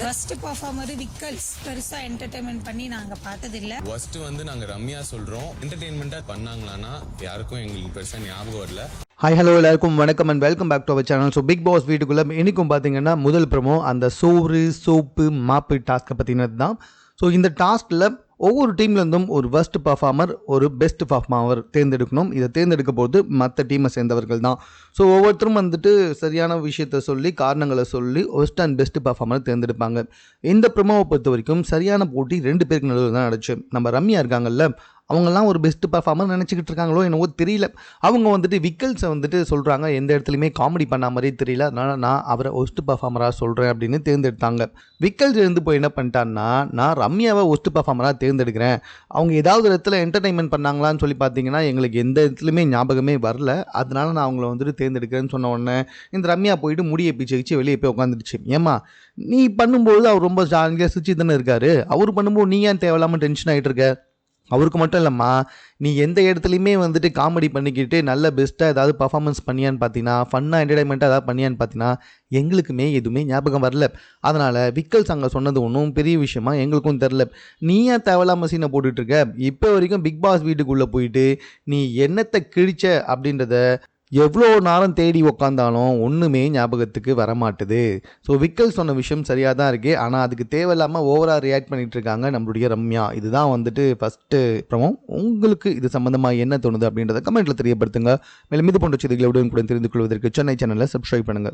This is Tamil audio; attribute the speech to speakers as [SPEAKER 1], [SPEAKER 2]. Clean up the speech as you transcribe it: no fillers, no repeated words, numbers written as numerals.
[SPEAKER 1] ஃபர்ஸ்ட் பெர்ஃபார்மர் விக்கல்ஸ் பெருசா என்டர்டெயின்மெண்ட் பண்ணி நாங்க பார்த்தது இல்ல.
[SPEAKER 2] ஃபர்ஸ்ட் வந்து நாங்க ரம்யா சொல்றோம். என்டர்டெயின்மெண்டா பண்ணாங்களான்னா யாருக்கும் எங்களுக்கு பெருசா ஞாபகம் வரல.
[SPEAKER 3] ஹாய் ஹலோ எல்லாருக்கும் வணக்கம் and welcome back to our channel. So Bigg Boss வீட்டுக்குள்ளே இன்றைக்கும் பார்த்தீங்கன்னா முதல் ப்ரோமோ அந்த சோறு சோப்பு மாப்பு டாஸ்க்கை பற்றினது தான். ஸோ இந்த டாஸ்கில் ஒவ்வொரு டீம்லேருந்தும் ஒரு ஃபர்ஸ்ட் பர்ஃபார்மர் ஒரு பெஸ்ட் பர்ஃபார்மர் தேர்ந்தெடுக்கணும். இதை தேர்ந்தெடுக்க போது மற்ற டீமை சேர்ந்தவர்கள் தான். ஸோ ஒவ்வொருத்தரும் வந்துட்டு சரியான விஷயத்த சொல்லி காரணங்களை சொல்லி ஃபர்ஸ்ட் அண்ட் பெஸ்ட் பர்ஃபார்மர் தேர்ந்தெடுப்பாங்க. இந்த ப்ரோமோவை பொறுத்த வரைக்கும் சரியான போட்டி 2 பேருக்கு நடுவில் தான் நடந்துச்சு. நம்ம ரம்யா இருக்காங்கல்ல, அவங்கெல்லாம் ஒரு பெஸ்ட் பர்ஃபார்மர் நினச்சிக்கிட்டு இருக்காங்களோ என்னவோ தெரியல. அவங்க வந்துட்டு விக்கல்ஸை வந்துட்டு சொல்கிறாங்க, எந்த இடத்துலையுமே காமெடி பண்ண மாதிரி தெரியல, அதனால் நான் அவரை ஒஸ்ட் பர்ஃபார்மராக சொல்கிறேன் அப்படின்னு தேர்ந்தெடுத்தாங்க. விக்கல்ஸ் இருந்து போய் என்ன பண்ணிட்டான்னா, நான் ரம்யாவை ஒஸ்ட் பர்ஃபார்மராக தேர்ந்தெடுக்கிறேன். அவங்க ஏதாவது இடத்துல என்டர்டைன்மெண்ட் பண்ணாங்களான்னு சொல்லி பார்த்தீங்கன்னா எங்களுக்கு எந்த இடத்துலையுமே ஞாபகமே வரல, அதனால நான் அவங்கள வந்துட்டு தேர்ந்தெடுக்கிறேன்னு சொன்ன உடனே இந்த ரம்யா போயிட்டு முடியை பிச்சு வச்சு வெளியே போய் உட்காந்துருச்சு. ஏமா நீ பண்ணும்போது அவர் ரொம்ப ஜாலியாக சிரிச்சு தானே இருக்காரு, அவர் பண்ணும்போது நீ ஏன் தேவையில்லாமல் டென்ஷன் ஆகிட்டு இருக்க? அவருக்கு மட்டும் இல்லைம்மா, நீ எந்த இடத்துலையுமே வந்துட்டு காமெடி பண்ணிக்கிட்டு நல்ல பெஸ்ட்டாக ஏதாவது பர்ஃபார்மன்ஸ் பண்ணியான்னு பார்த்தீங்கன்னா, ஃபன்னாக என்டர்டைன்மெண்ட்டாக ஏதாவது பண்ணியான்னு பார்த்தீங்கன்னா எங்களுக்குமே எதுவுமே ஞாபகம் வரல. அதனால் விக்கல்ஸ் அங்கே சொன்னது ஒன்றும் பெரிய விஷயமா எங்களுக்கும் தெரில. நீ ஏன் தேவையில்லாம சீனை போட்டுட்ருக்க? இப்போ வரைக்கும் பிக் பாஸ் வீட்டுக்குள்ளே போயிட்டு நீ என்னத்தை கிழிச்ச அப்படின்றத எவ்வளோ நேரம் தேடி உக்காந்தாலும் ஒன்றுமே ஞாபகத்துக்கு வரமாட்டுது. ஸோ விக்கல் சொன்ன விஷயம் சரியாக தான் இருக்குது, ஆனால் அதுக்கு தேவையில்லாமல் ஓவராக ரியாக்ட் பண்ணிகிட்டு இருக்காங்க நம்மளுடைய ரம்யா. இதுதான் வந்துட்டு ஃபஸ்ட்டு ப்ரோமோ. உங்களுக்கு இது சம்மந்தமாக என்ன தோணுது அப்படின்றத கமெண்ட்டில் தெரியப்படுத்துங்க. மேலும் இது போன்ற செய்திகளை உடனுக்குடன் தெரிந்து கொள்வதற்கு சென்னை சேனலை சப்ஸ்கிரைப் பண்ணுங்கள்.